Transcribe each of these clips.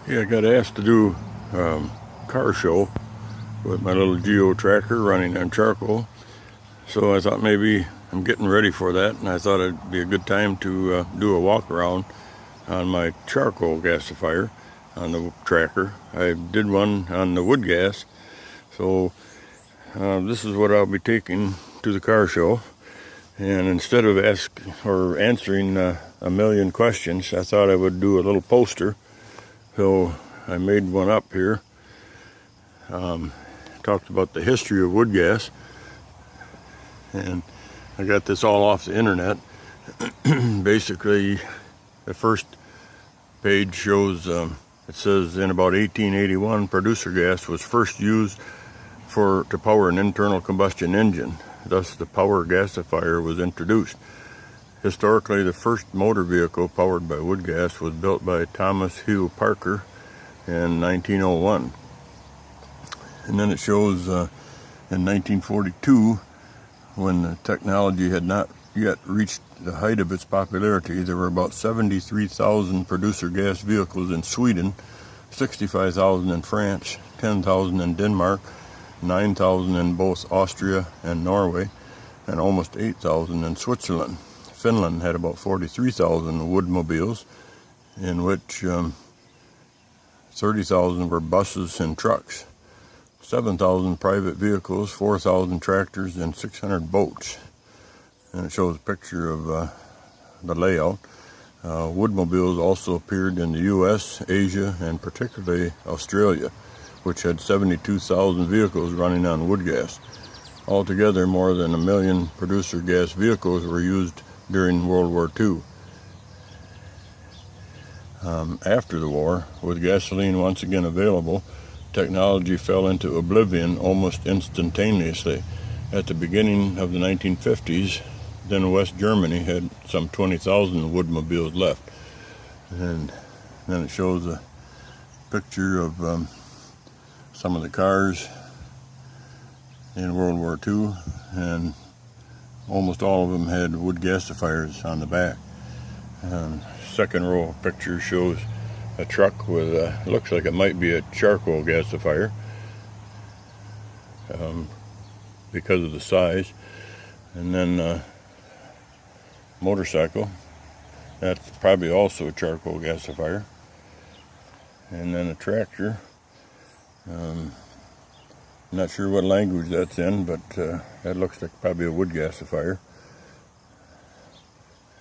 Yeah, I got asked to do car show with my little geo tracker running on charcoal. So I thought maybe I'm getting ready for that, and I thought it'd be a good time to do a walk around on my charcoal gasifier on the tracker. I did one on the wood gas, so this is what I'll be taking to the car show. And instead of answering a million questions, I thought I would do a little poster. So I made one up here. Talked about the history of wood gas, and I got this all off the internet. Basically, the first page shows it says in about 1881, producer gas was first used to power an internal combustion engine. Thus, the power gasifier was introduced. Historically, the first motor vehicle powered by wood gas was built by Thomas Hugh Parker in 1901. And then it shows in 1942, when the technology had not yet reached the height of its popularity, there were about 73,000 producer gas vehicles in Sweden, 65,000 in France, 10,000 in Denmark, 9,000 in both Austria and Norway, and almost 8,000 in Switzerland. Finland had about 43,000 woodmobiles, in which 30,000 were buses and trucks, 7,000 private vehicles, 4,000 tractors, and 600 boats. And it shows a picture of the layout. Woodmobiles also appeared in the U.S., Asia, and particularly Australia, which had 72,000 vehicles running on wood gas. Altogether, more than 1 million producer gas vehicles were used during World War II. After the war, with gasoline once again available, technology fell into oblivion almost instantaneously. At the beginning of the 1950s, then West Germany had some 20,000 woodmobiles left. And then it shows a picture of some of the cars in World War II, and almost all of them had wood gasifiers on the back. Second row picture shows a truck with looks like it might be a charcoal gasifier because of the size. And then motorcycle, that's probably also a charcoal gasifier. And then a tractor, not sure what language that's in, but that looks like probably a wood gasifier.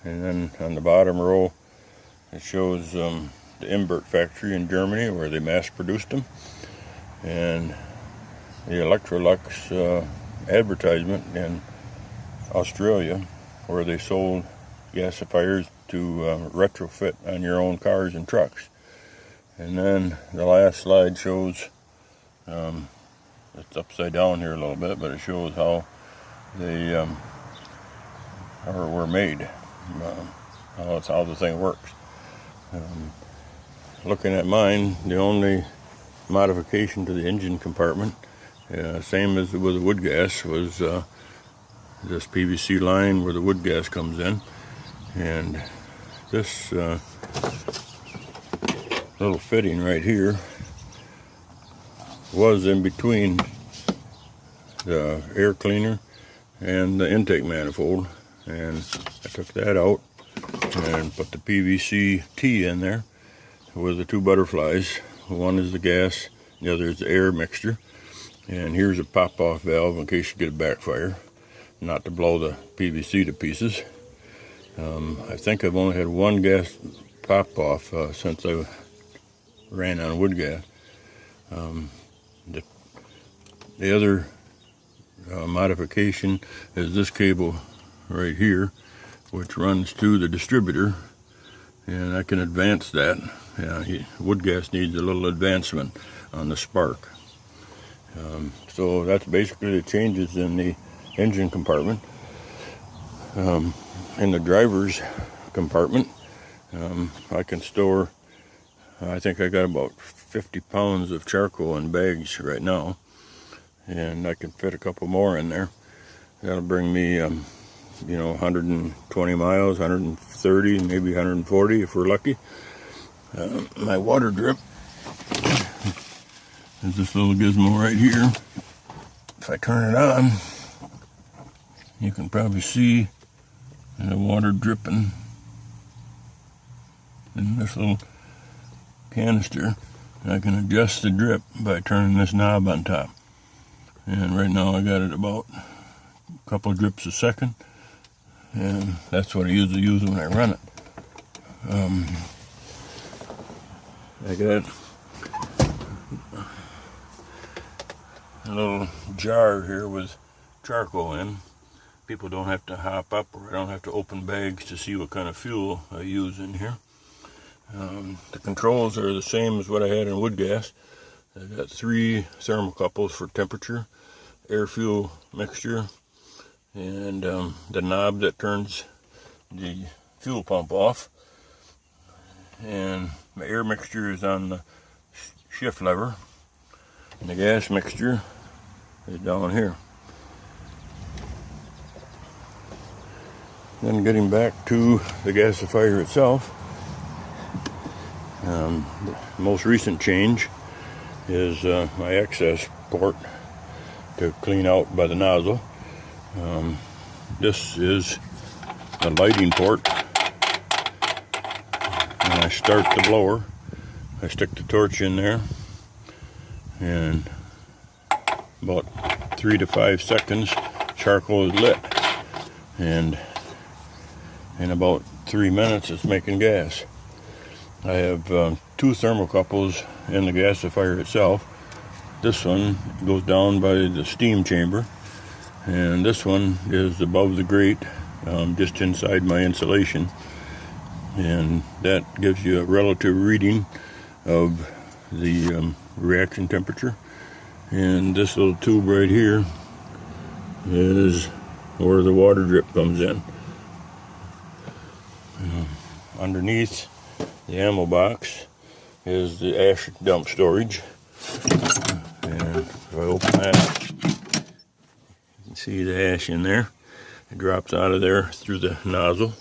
And then on the bottom row, it shows the Imbert factory in Germany where they mass produced them, and the Electrolux advertisement in Australia where they sold gasifiers to retrofit on your own cars and trucks. And then the last slide shows, it's upside down here a little bit, but it shows how they were made, how the thing works. Looking at mine, the only modification to the engine compartment, same as with the wood gas, was this PVC line where the wood gas comes in, and this little fitting right here was in between the air cleaner and the intake manifold, and I took that out and put the PVC T in there with the two butterflies. One is the gas, the other is the air mixture. And here's a pop-off valve in case you get a backfire, not to blow the PVC to pieces. I think I've only had one gas pop-off since I ran on wood gas. The other modification is this cable right here, which runs to the distributor, and I can advance that. Wood gas needs a little advancement on the spark. So that's basically the changes in the engine compartment. In the driver's compartment, I can store, I think I got about 50 pounds of charcoal in bags right now, and I can fit a couple more in there. That'll bring me 120 miles, 130, maybe 140 if we're lucky. My water drip is this little gizmo right here. If I turn it on, you can probably see the water dripping in this little canister. I can adjust the drip by turning this knob on top. And right now I got it about a couple of drips a second. And that's what I usually use when I run it. I got a little jar here with charcoal in. People don't have to hop up, or I don't have to open bags to see what kind of fuel I use in here. The controls are the same as what I had in wood gas. I got 3 thermocouples for temperature, air fuel mixture, and the knob that turns the fuel pump off. And my air mixture is on the shift lever, and the gas mixture is down here. Then getting back to the gasifier itself, the most recent change is my access port to clean out by the nozzle. This is the lighting port. When I start the blower, I stick the torch in there, and about 3 to 5 seconds, charcoal is lit, and in about 3 minutes it's making gas. I have 2 thermocouples in the gasifier itself. This one goes down by the steam chamber, and this one is above the grate, just inside my insulation, and that gives you a relative reading of the reaction temperature. And this little tube right here is where the water drip comes in. Underneath the ammo box is the ash dump storage, and if I open that, you can see the ash in there. It drops out of there through the nozzle.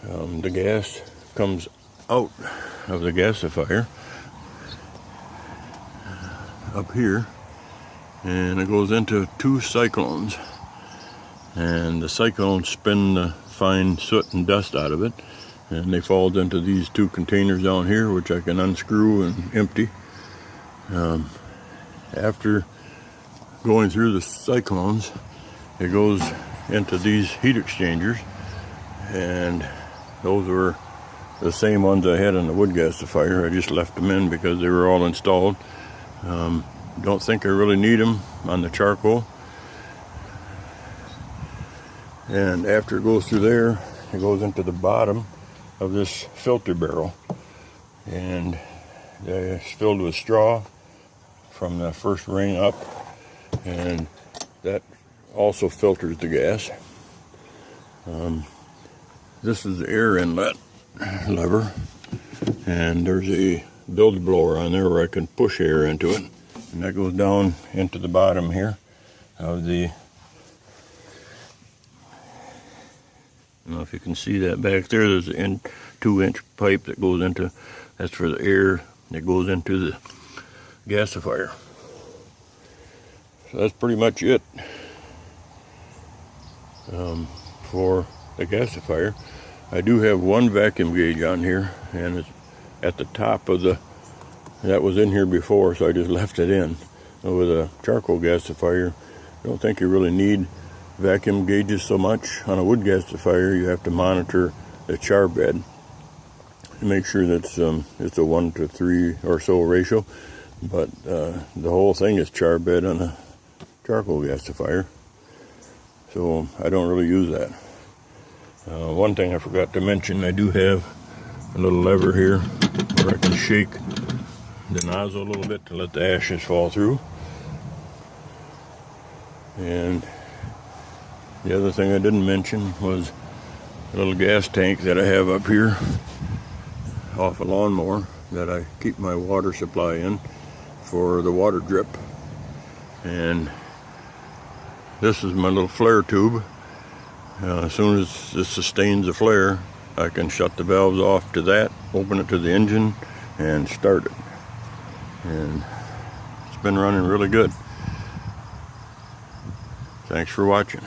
The gas comes out of the gasifier up here, and it goes into 2 cyclones, and the cyclones spin the fine soot and dust out of it, and they fall into these 2 containers down here, which I can unscrew and empty. After going through the cyclones, it goes into these heat exchangers, and those were the same ones I had in the wood gasifier. I just left them in because they were all installed. Don't think I really need them on the charcoal. And after it goes through there, it goes into the bottom of this filter barrel, and it's filled with straw from the first ring up, and that also filters the gas. This is the air inlet lever, and there's a bilge blower on there where I can push air into it, and that goes down into the bottom here of the, I don't know if you can see that back there. There's a 2-inch pipe that goes into, that's for the air that goes into the gasifier. So that's pretty much it for the gasifier. I do have 1 vacuum gauge on here, and it's at the top of the, that was in here before, so I just left it in. With a charcoal gasifier, I don't think you really need vacuum gauges so much. On a wood gasifier, you have to monitor the char bed to make sure that it's a 1 to 3 or so ratio, but the whole thing is char bed on a charcoal gasifier, so I don't really use that. One thing I forgot to mention, I do have a little lever here where I can shake the nozzle a little bit to let the ashes fall through. And the other thing I didn't mention was a little gas tank that I have up here off a lawnmower that I keep my water supply in for the water drip. And this is my little flare tube. As soon as this sustains a flare, I can shut the valves off to that, open it to the engine, and start it. and it's been running really good. Thanks for watching.